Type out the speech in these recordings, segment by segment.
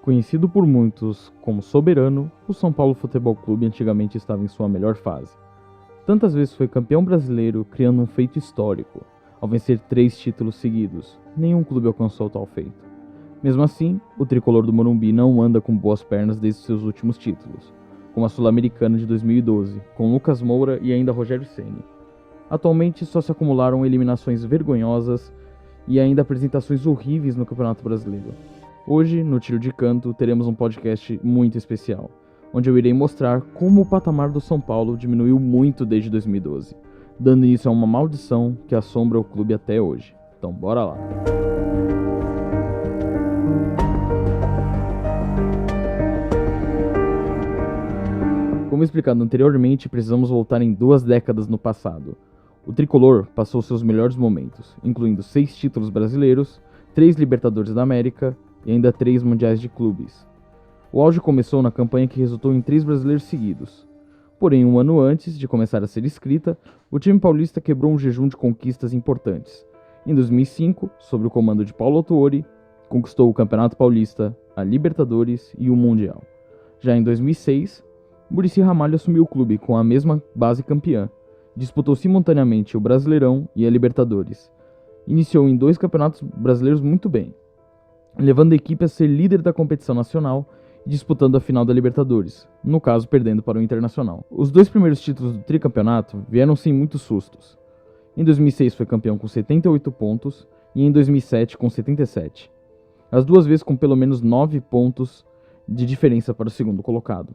Conhecido por muitos como soberano, o São Paulo Futebol Clube antigamente estava em sua melhor fase. Tantas vezes foi campeão brasileiro, criando um feito histórico. Ao vencer 3 títulos seguidos, nenhum clube alcançou tal feito. Mesmo assim, o tricolor do Morumbi não anda com boas pernas desde seus últimos títulos, como a Sul-Americana de 2012, com Lucas Moura e ainda Rogério Ceni. Atualmente só se acumularam eliminações vergonhosas e ainda apresentações horríveis no Campeonato Brasileiro. Hoje, no Tiro de Canto, teremos um podcast muito especial, onde eu irei mostrar como o patamar do São Paulo diminuiu muito desde 2012, dando início a uma maldição que assombra o clube até hoje. Então bora lá! Como explicado anteriormente, precisamos voltar em 2 décadas no passado. O tricolor passou seus melhores momentos, incluindo 6 títulos brasileiros, 3 Libertadores da América e ainda 3 mundiais de clubes. O auge começou na campanha que resultou em 3 brasileiros seguidos. Porém, um ano antes de começar a ser escrita, o time paulista quebrou um jejum de conquistas importantes. Em 2005, sob o comando de Paulo Autuori, conquistou o Campeonato Paulista, a Libertadores e o Mundial. Já em 2006, Muricy Ramalho assumiu o clube com a mesma base campeã. Disputou simultaneamente o Brasileirão e a Libertadores. Iniciou em 2 campeonatos brasileiros muito bem, levando a equipe a ser líder da competição nacional e disputando a final da Libertadores, no caso perdendo para o Internacional. Os 2 primeiros títulos do tricampeonato vieram sem muitos sustos. Em 2006 foi campeão com 78 pontos e em 2007 com 77. As 2 vezes com pelo menos 9 pontos de diferença para o segundo colocado.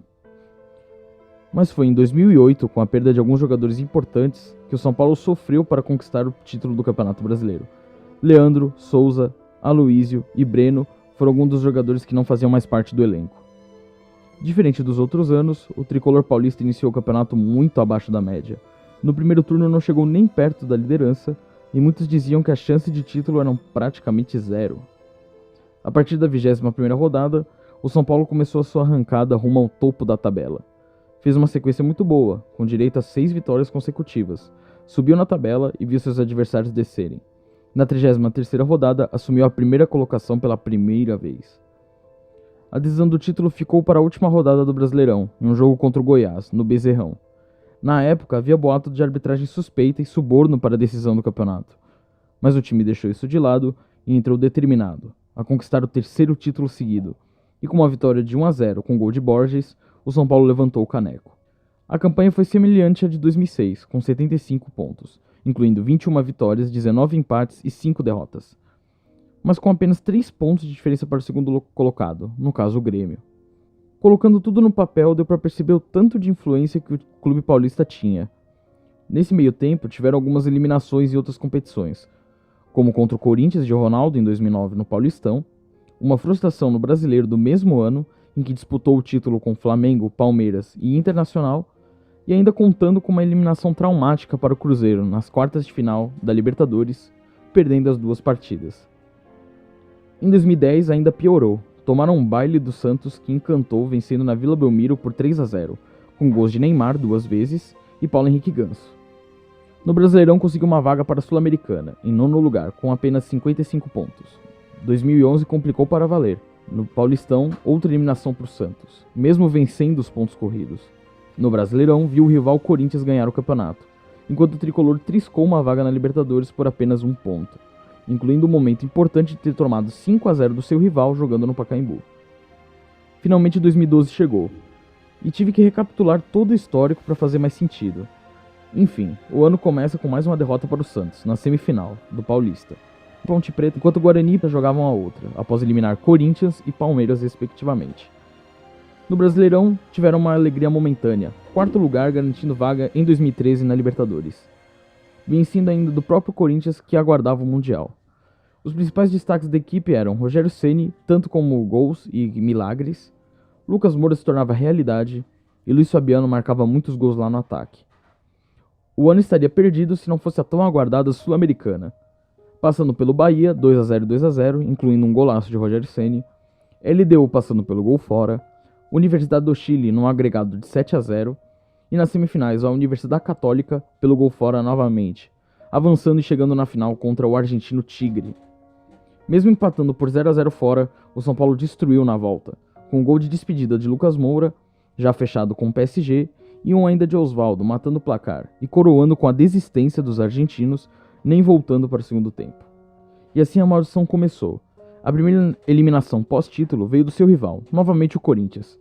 Mas foi em 2008, com a perda de alguns jogadores importantes, que o São Paulo sofreu para conquistar o título do Campeonato Brasileiro. Leandro, Souza, Aloísio e Breno foram alguns dos jogadores que não faziam mais parte do elenco. Diferente dos outros anos, o tricolor paulista iniciou o campeonato muito abaixo da média. No primeiro turno não chegou nem perto da liderança e muitos diziam que a chance de título eram praticamente zero. A partir da 21ª rodada, o São Paulo começou a sua arrancada rumo ao topo da tabela. Fez uma sequência muito boa, com direito a 6 vitórias consecutivas, subiu na tabela e viu seus adversários descerem. Na 33ª rodada, assumiu a primeira colocação pela primeira vez. A decisão do título ficou para a última rodada do Brasileirão, em um jogo contra o Goiás, no Bezerrão. Na época, havia boato de arbitragem suspeita e suborno para a decisão do campeonato. Mas o time deixou isso de lado e entrou determinado a conquistar o 3º título seguido. E com uma vitória de 1-0 com gol de Borges, o São Paulo levantou o caneco. A campanha foi semelhante à de 2006, com 75 pontos, incluindo 21 vitórias, 19 empates e 5 derrotas. Mas com apenas 3 pontos de diferença para o segundo colocado, no caso o Grêmio. Colocando tudo no papel, deu para perceber o tanto de influência que o clube paulista tinha. Nesse meio tempo, tiveram algumas eliminações em outras competições, como contra o Corinthians de Ronaldo em 2009 no Paulistão, uma frustração no Brasileiro do mesmo ano, em que disputou o título com Flamengo, Palmeiras e Internacional, e ainda contando com uma eliminação traumática para o Cruzeiro nas quartas de final da Libertadores, perdendo as 2 partidas. Em 2010 ainda piorou, tomaram um baile do Santos que encantou vencendo na Vila Belmiro por 3-0, com gols de Neymar 2 vezes e Paulo Henrique Ganso. No Brasileirão conseguiu uma vaga para a Sul-Americana, em 9º lugar, com apenas 55 pontos. 2011 complicou para valer. No Paulistão, outra eliminação para o Santos, mesmo vencendo os pontos corridos. No Brasileirão, viu o rival Corinthians ganhar o campeonato, enquanto o tricolor triscou uma vaga na Libertadores por apenas 1 ponto, incluindo o momento importante de ter tomado 5-0 do seu rival jogando no Pacaembu. Finalmente 2012 chegou, e tive que recapitular todo o histórico para fazer mais sentido. Enfim, o ano começa com mais uma derrota para o Santos, na semifinal do Paulista. Ponte Preta, enquanto o Guarani jogavam a outra, após eliminar Corinthians e Palmeiras respectivamente. No Brasileirão, tiveram uma alegria momentânea, 4º lugar garantindo vaga em 2013 na Libertadores, vencendo ainda do próprio Corinthians que aguardava o Mundial. Os principais destaques da equipe eram Rogério Ceni, tanto como gols e milagres, Lucas Moura se tornava realidade e Luiz Fabiano marcava muitos gols lá no ataque. O ano estaria perdido se não fosse a tão aguardada Sul-Americana. Passando pelo Bahia, 2-0 e 2-0, incluindo um golaço de Rogério Ceni, LDU passando pelo gol fora, Universidade do Chile num agregado de 7-0, e nas semifinais a Universidade Católica pelo gol fora novamente, avançando e chegando na final contra o argentino Tigre. Mesmo empatando por 0-0 fora, o São Paulo destruiu na volta, com um gol de despedida de Lucas Moura, já fechado com o PSG, e um ainda de Osvaldo, matando o placar, e coroando com a desistência dos argentinos, nem voltando para o segundo tempo. E assim a maldição começou. A primeira eliminação pós-título veio do seu rival, novamente o Corinthians.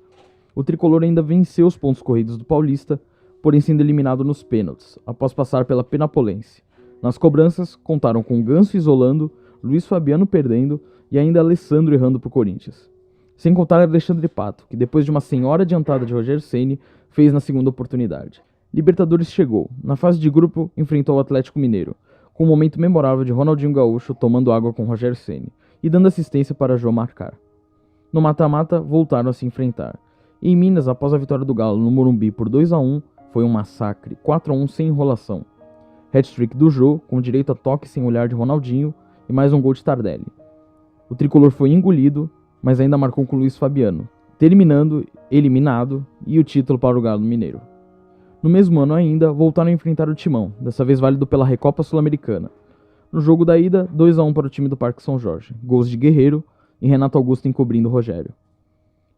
O tricolor ainda venceu os pontos corridos do Paulista, porém sendo eliminado nos pênaltis, após passar pela Penapolense. Nas cobranças, contaram com Ganso isolando, Luiz Fabiano perdendo e ainda Alessandro errando para o Corinthians. Sem contar Alexandre Pato, que depois de uma senhora adiantada de Rogério Ceni, fez na segunda oportunidade. Libertadores chegou. Na fase de grupo, enfrentou o Atlético Mineiro, com um momento memorável de Ronaldinho Gaúcho tomando água com Rogério Ceni e dando assistência para Jô marcar. No mata-mata, voltaram a se enfrentar. E em Minas, após a vitória do Galo no Morumbi por 2-1, foi um massacre, 4-1 sem enrolação. Hat-trick do Jô, com direito a toque sem olhar de Ronaldinho e mais um gol de Tardelli. O tricolor foi engolido, mas ainda marcou com Luiz Fabiano, terminando eliminado e o título para o Galo Mineiro. No mesmo ano ainda, voltaram a enfrentar o Timão, dessa vez válido pela Recopa Sul-Americana. No jogo da ida, 2-1 para o time do Parque São Jorge, gols de Guerreiro e Renato Augusto encobrindo Rogério.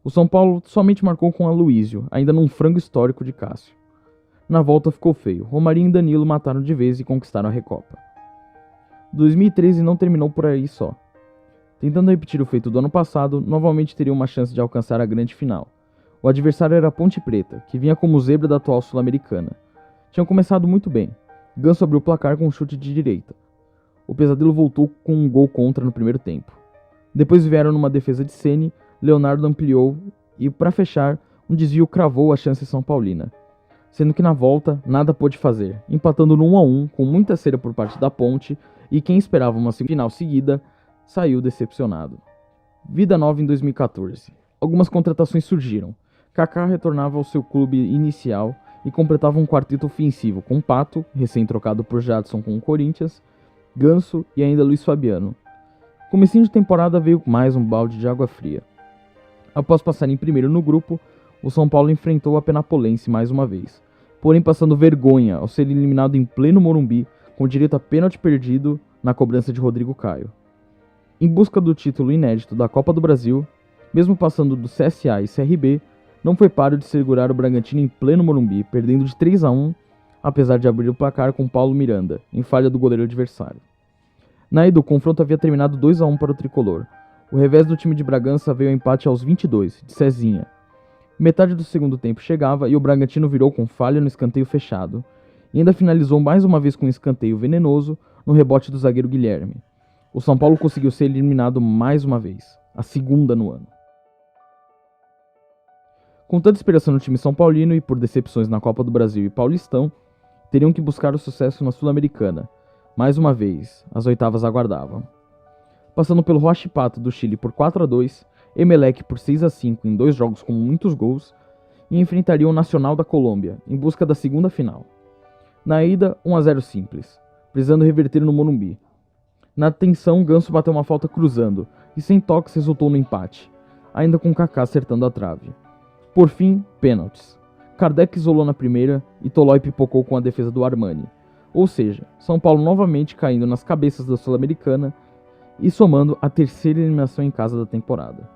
O São Paulo somente marcou com Aloísio, ainda num frango histórico de Cássio. Na volta ficou feio, Romarinho e Danilo mataram de vez e conquistaram a Recopa. 2013 não terminou por aí só. Tentando repetir o feito do ano passado, novamente teria uma chance de alcançar a grande final. O adversário era a Ponte Preta, que vinha como zebra da atual Sul-Americana. Tinham começado muito bem. Ganso abriu o placar com um chute de direita. O pesadelo voltou com um gol contra no primeiro tempo. Depois vieram numa defesa de Ceni, Leonardo ampliou e, para fechar, um desvio cravou a chance São Paulina. Sendo que na volta, nada pôde fazer, empatando no 1-1 com muita cera por parte da Ponte e quem esperava uma final seguida, saiu decepcionado. Vida nova em 2014. Algumas contratações surgiram. Kaká retornava ao seu clube inicial e completava um quarteto ofensivo com Pato, recém-trocado por Jadson com o Corinthians, Ganso e ainda Luiz Fabiano. Comecinho de temporada veio mais um balde de água fria. Após passar em primeiro no grupo, o São Paulo enfrentou a Penapolense mais uma vez, porém passando vergonha ao ser eliminado em pleno Morumbi, com direito a pênalti perdido na cobrança de Rodrigo Caio. Em busca do título inédito da Copa do Brasil, mesmo passando do CSA e CRB, não foi páreo de segurar o Bragantino em pleno Morumbi, perdendo de 3-1, apesar de abrir o placar com Paulo Miranda, em falha do goleiro adversário. Na ida, o confronto havia terminado 2-1 para o tricolor. O revés do time de Bragança veio ao empate aos 22, de Cezinha. Metade do segundo tempo chegava e o Bragantino virou com falha no escanteio fechado, e ainda finalizou mais uma vez com um escanteio venenoso no rebote do zagueiro Guilherme. O São Paulo conseguiu ser eliminado mais uma vez, a segunda no ano. Com tanta inspiração no time são paulino e por decepções na Copa do Brasil e Paulistão, teriam que buscar o sucesso na Sul-Americana. Mais uma vez, as oitavas aguardavam. Passando pelo Huachipato do Chile por 4-2, Emelec por 6-5 em 2 jogos com muitos gols, e enfrentariam o Nacional da Colômbia, em busca da segunda final. Na ida, 1-0 simples, precisando reverter no Morumbi. Na tensão, Ganso bateu uma falta cruzando, e sem toques resultou no empate, ainda com Kaká acertando a trave. Por fim, pênaltis. Kardec isolou na primeira e Tolói pipocou com a defesa do Armani. Ou seja, São Paulo novamente caindo nas cabeças da Sul-Americana e somando a terceira eliminação em casa da temporada.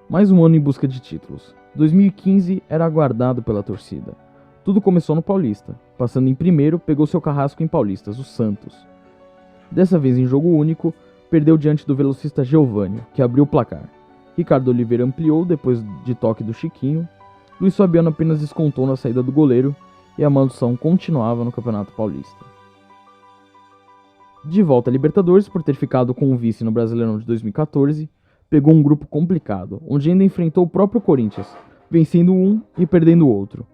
Mais um ano em busca de títulos. 2015 era aguardado pela torcida. Tudo começou no Paulista. Passando em primeiro, pegou seu carrasco em Paulistas, o Santos. Dessa vez em jogo único, perdeu diante do velocista Geovânio, que abriu o placar. Ricardo Oliveira ampliou depois de toque do Chiquinho. Luiz Fabiano apenas descontou na saída do goleiro e a maldição continuava no Campeonato Paulista. De volta a Libertadores, por ter ficado com o vice no Brasileirão de 2014, pegou um grupo complicado, onde ainda enfrentou o próprio Corinthians, vencendo um e perdendo o outro.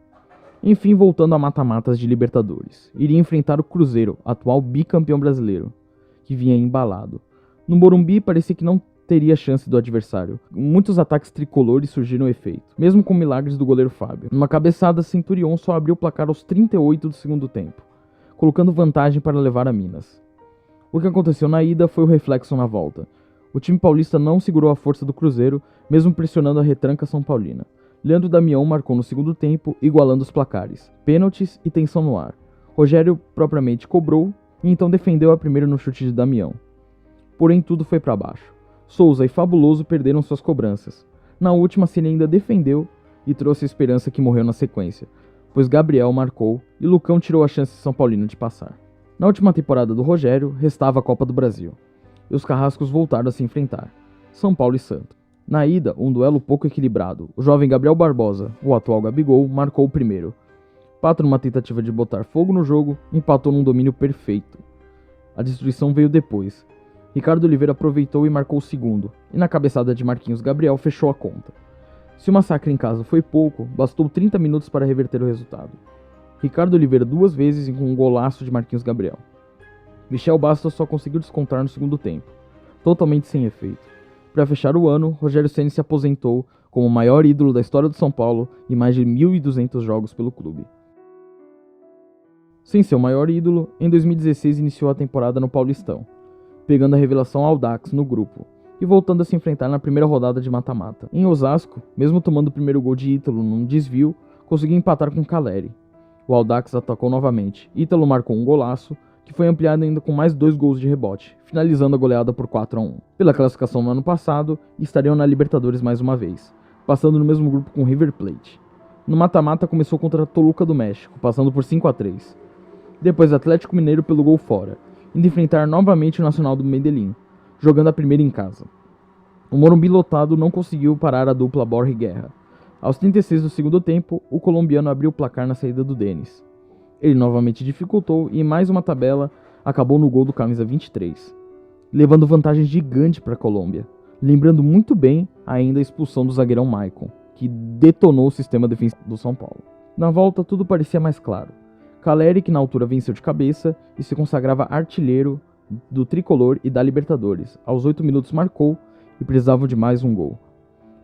Enfim, voltando a mata-matas de Libertadores, iria enfrentar o Cruzeiro, atual bicampeão brasileiro, que vinha embalado. No Morumbi parecia que não teria chance do adversário. Muitos ataques tricolores surgiram efeito, mesmo com milagres do goleiro Fábio. Numa cabeçada, Centurion só abriu o placar aos 38 do segundo tempo, colocando vantagem para levar a Minas. O que aconteceu na ida foi o reflexo na volta. O time paulista não segurou a força do Cruzeiro, mesmo pressionando a retranca São Paulina. Leandro Damião marcou no segundo tempo, igualando os placares, pênaltis e tensão no ar. Rogério propriamente cobrou e então defendeu a primeira no chute de Damião. Porém tudo foi para baixo. Souza e Fabuloso perderam suas cobranças. Na última, Ceni ainda defendeu e trouxe a esperança que morreu na sequência, pois Gabriel marcou e Lucão tirou a chance de São Paulino de passar. Na última temporada do Rogério, restava a Copa do Brasil, e os carrascos voltaram a se enfrentar, São Paulo e Santos. Na ida, um duelo pouco equilibrado. O jovem Gabriel Barbosa, o atual Gabigol, marcou o primeiro. Pato, numa tentativa de botar fogo no jogo, empatou num domínio perfeito. A destruição veio depois. Ricardo Oliveira aproveitou e marcou o segundo, e na cabeçada de Marquinhos Gabriel fechou a conta. Se o massacre em casa foi pouco, bastou 30 minutos para reverter o resultado. Ricardo Oliveira 2 vezes e com um golaço de Marquinhos Gabriel. Michel Bastos só conseguiu descontar no segundo tempo, totalmente sem efeito. Para fechar o ano, Rogério Ceni se aposentou como o maior ídolo da história do São Paulo e mais de 1.200 jogos pelo clube. Sem ser o maior ídolo, em 2016 iniciou a temporada no Paulistão, pegando a revelação Audax no grupo e voltando a se enfrentar na primeira rodada de mata-mata. Em Osasco, mesmo tomando o primeiro gol de Ítalo num desvio, conseguiu empatar com Caleri. O Audax atacou novamente, Ítalo marcou um golaço, que foi ampliado ainda com mais 2 gols de rebote, finalizando a goleada por 4-1. Pela classificação no ano passado, estariam na Libertadores mais uma vez, passando no mesmo grupo com River Plate. No mata-mata começou contra a Toluca do México, passando por 5-3. Depois Atlético Mineiro pelo gol fora, indo enfrentar novamente o Nacional do Medellín, jogando a primeira em casa. O Morumbi lotado não conseguiu parar a dupla Borja e Guerra. Aos 36 do segundo tempo, o colombiano abriu o placar na saída do Denis. Ele novamente dificultou e em mais uma tabela acabou no gol do camisa 23, levando vantagem gigante para a Colômbia, lembrando muito bem ainda a expulsão do zagueirão Maicon, que detonou o sistema defensivo do São Paulo. Na volta tudo parecia mais claro. Caleri, que na altura venceu de cabeça e se consagrava artilheiro do Tricolor e da Libertadores, aos 8 minutos marcou e precisavam de mais um gol.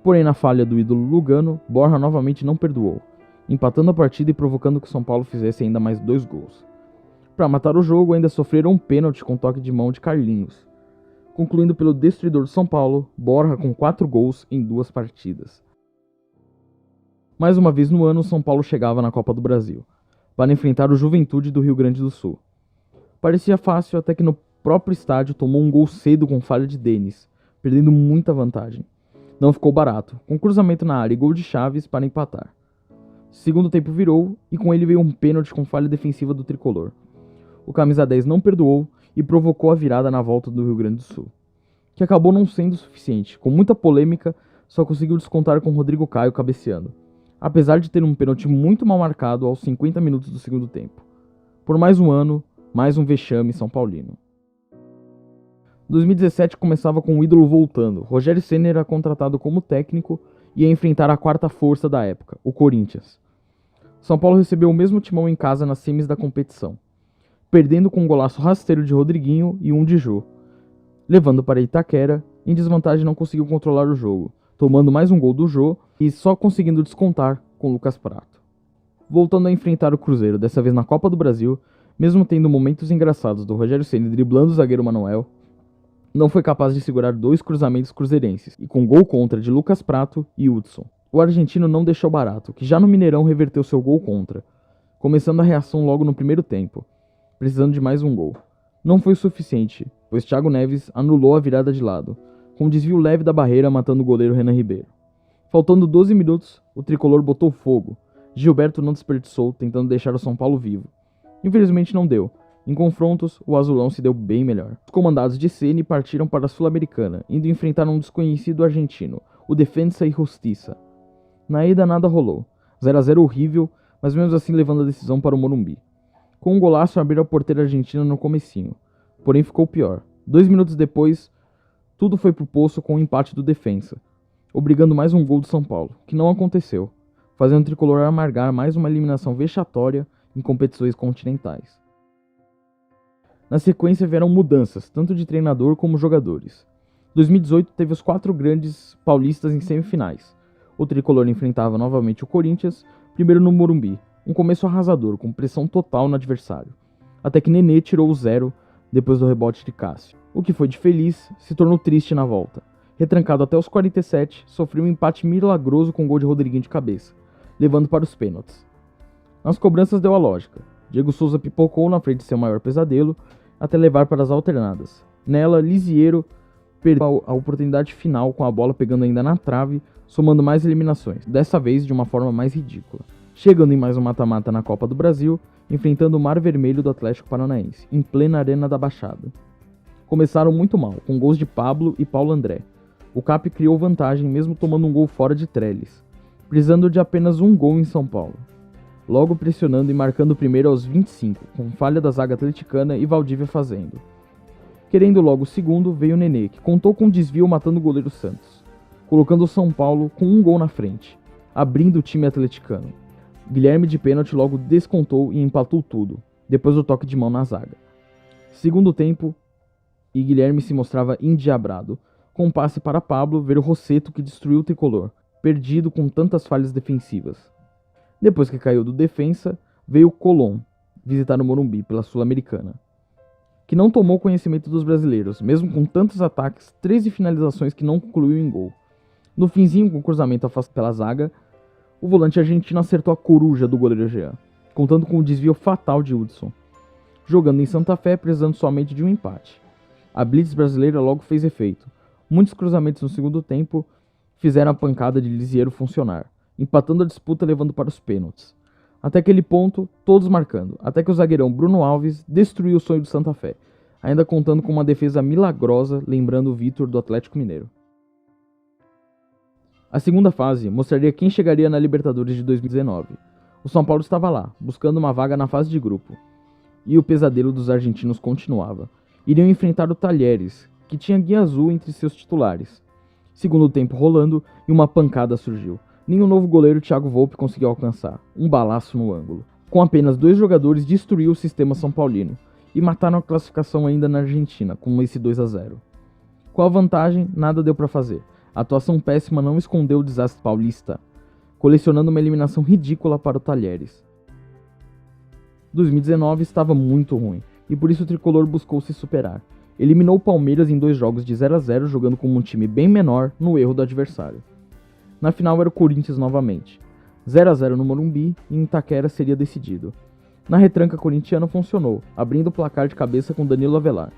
Porém, na falha do ídolo Lugano, Borja novamente não perdoou, empatando a partida e provocando que o São Paulo fizesse ainda mais 2 gols. Para matar o jogo, ainda sofreram um pênalti com toque de mão de Carlinhos, concluindo pelo destruidor do São Paulo, Borja com 4 gols em 2 partidas. Mais uma vez no ano, o São Paulo chegava na Copa do Brasil, para enfrentar o Juventude do Rio Grande do Sul. Parecia fácil até que no próprio estádio tomou um gol cedo com falha de Denis, perdendo muita vantagem. Não ficou barato, com cruzamento na área e gol de Chaves para empatar. Segundo tempo virou e com ele veio um pênalti com falha defensiva do Tricolor. O camisa 10 não perdoou e provocou a virada na volta do Rio Grande do Sul, que acabou não sendo suficiente. Com muita polêmica, só conseguiu descontar com Rodrigo Caio cabeceando, apesar de ter um pênalti muito mal marcado aos 50 minutos do segundo tempo. Por mais um ano, mais um vexame São Paulino. 2017 começava com o ídolo voltando. Rogério Ceni era contratado como técnico e ia enfrentar a quarta força da época, o Corinthians. São Paulo recebeu o mesmo timão em casa nas semis da competição, perdendo com um golaço rasteiro de Rodriguinho e um de Jô. Levando para Itaquera, em desvantagem não conseguiu controlar o jogo, tomando mais um gol do Jô e só conseguindo descontar com Lucas Prato. Voltando a enfrentar o Cruzeiro, dessa vez na Copa do Brasil, mesmo tendo momentos engraçados do Rogério Ceni driblando o zagueiro Manuel, não foi capaz de segurar 2 cruzamentos cruzeirenses, e com gol contra de Lucas Prato e Hudson. O argentino não deixou barato, que já no Mineirão reverteu seu gol contra, começando a reação logo no primeiro tempo, precisando de mais um gol. Não foi o suficiente, pois Thiago Neves anulou a virada de lado, com um desvio leve da barreira matando o goleiro Renan Ribeiro. Faltando 12 minutos, o tricolor botou fogo. Gilberto não desperdiçou, tentando deixar o São Paulo vivo. Infelizmente não deu. Em confrontos, o azulão se deu bem melhor. Os comandados de Ceni partiram para a Sul-Americana, indo enfrentar um desconhecido argentino, o Defensa e Justiça. Na ida nada rolou. 0-0 horrível, mas mesmo assim levando a decisão para o Morumbi. Com um golaço abriram a porteira argentina no comecinho. Porém ficou pior. 2 minutos depois, tudo foi pro poço com o empate do Defensa, obrigando mais um gol do São Paulo, que não aconteceu, fazendo o tricolor amargar mais uma eliminação vexatória em competições continentais. Na sequência vieram mudanças, tanto de treinador como jogadores. 2018 teve os 4 grandes paulistas em semifinais. O tricolor enfrentava novamente o Corinthians, primeiro no Morumbi, um começo arrasador, com pressão total no adversário, até que Nenê tirou o 0 depois do rebote de Cássio. O que foi de feliz se tornou triste na volta. Retrancado até os 47, sofreu um empate milagroso com um gol de Rodriguinho de cabeça, levando para os pênaltis. Nas cobranças deu a lógica. Diego Souza pipocou na frente de seu maior pesadelo, até levar para as alternadas. Nela, Lisiero perdeu a oportunidade final com a bola pegando ainda na trave, somando mais eliminações, dessa vez de uma forma mais ridícula. Chegando em mais um mata-mata na Copa do Brasil, enfrentando o Mar Vermelho do Atlético Paranaense, em plena Arena da Baixada. Começaram muito mal, com gols de Pablo e Paulo André. O CAP criou vantagem mesmo tomando um gol fora de Trellis, precisando de apenas um gol em São Paulo. Logo pressionando e marcando o primeiro aos 25, com falha da zaga atleticana e Valdívia fazendo. Querendo logo o segundo, veio o Nenê, que contou com um desvio matando o goleiro Santos, colocando o São Paulo com um gol na frente, abrindo o time atleticano. Guilherme de pênalti logo descontou e empatou tudo, depois do toque de mão na zaga. Segundo tempo, e Guilherme se mostrava endiabrado, com um passe para Pablo ver o Rossetto que destruiu o tricolor, perdido com tantas falhas defensivas. Depois que caiu do defensa, veio o Colón visitar o Morumbi pela Sul-Americana, que não tomou conhecimento dos brasileiros, mesmo com tantos ataques, 13 finalizações que não concluiu em gol. No finzinho, com o cruzamento afastado pela zaga, o volante argentino acertou a coruja do goleiro Jean, contando com o desvio fatal de Hudson, jogando em Santa Fé precisando somente de um empate. A blitz brasileira logo fez efeito. Muitos cruzamentos no segundo tempo fizeram a pancada de Lisiero funcionar, empatando a disputa levando para os pênaltis. Até aquele ponto, todos marcando, até que o zagueirão Bruno Alves destruiu o sonho do Santa Fé, ainda contando com uma defesa milagrosa, lembrando o Vitor do Atlético Mineiro. A segunda fase mostraria quem chegaria na Libertadores de 2019. O São Paulo estava lá, buscando uma vaga na fase de grupo. E o pesadelo dos argentinos continuava. Iriam enfrentar o Talheres, que tinha Guia Azul entre seus titulares. Segundo tempo rolando e uma pancada surgiu. Nenhum novo goleiro Thiago Volpe conseguiu alcançar. Um balaço no ângulo. Com apenas 2 jogadores destruiu o sistema São Paulino e mataram a classificação ainda na Argentina, com esse 2-0. Com a vantagem, nada deu para fazer. A atuação péssima não escondeu o desastre paulista, colecionando uma eliminação ridícula para o Talheres. 2019 estava muito ruim, e por isso o tricolor buscou se superar. Eliminou o Palmeiras em 2 jogos de 0-0, jogando como um time bem menor no erro do adversário. Na final era o Corinthians novamente. 0-0 no Morumbi e em Itaquera seria decidido. Na retranca corintiana funcionou, abrindo o placar de cabeça com Danilo Avelar.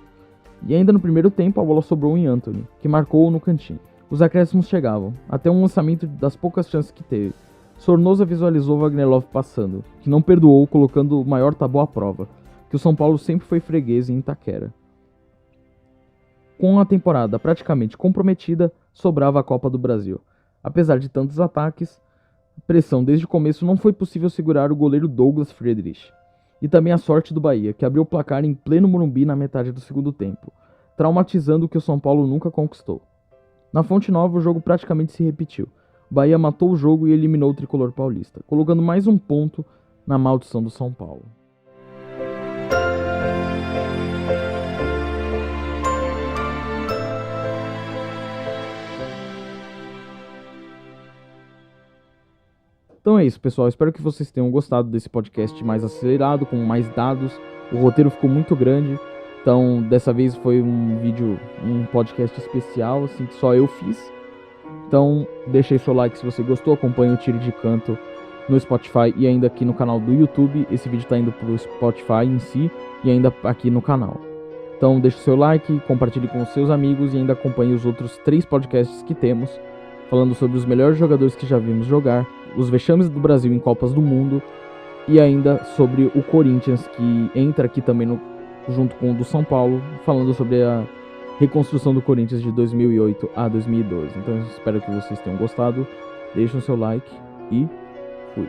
E ainda no primeiro tempo a bola sobrou em Antony, que marcou no cantinho. Os acréscimos chegavam, até um lançamento das poucas chances que teve. Sornosa visualizou Wagnerlov passando, que não perdoou colocando o maior tabu à prova, que o São Paulo sempre foi freguês em Itaquera. Com a temporada praticamente comprometida, sobrava a Copa do Brasil. Apesar de tantos ataques, pressão desde o começo, não foi possível segurar o goleiro Douglas Friedrich. E também a sorte do Bahia, que abriu o placar em pleno Morumbi na metade do segundo tempo, traumatizando o que o São Paulo nunca conquistou. Na Fonte Nova, o jogo praticamente se repetiu. O Bahia matou o jogo e eliminou o tricolor paulista, colocando mais um ponto na maldição do São Paulo. Então é isso, pessoal. Espero que vocês tenham gostado desse podcast mais acelerado, com mais dados. O roteiro ficou muito grande, então dessa vez foi um podcast especial, assim, que só eu fiz. Então deixe aí seu like se você gostou, acompanhe o Tiro de Canto no Spotify e ainda aqui no canal do YouTube. Esse vídeo está indo para o Spotify em si e ainda aqui no canal. Então deixe seu like, compartilhe com os seus amigos e ainda acompanhe os outros 3 podcasts que temos, falando sobre os melhores jogadores que já vimos jogar, os vexames do Brasil em Copas do Mundo e ainda sobre o Corinthians, que entra aqui também junto com o do São Paulo, falando sobre a reconstrução do Corinthians de 2008 a 2012. Então eu espero que vocês tenham gostado, deixem o seu like e fui!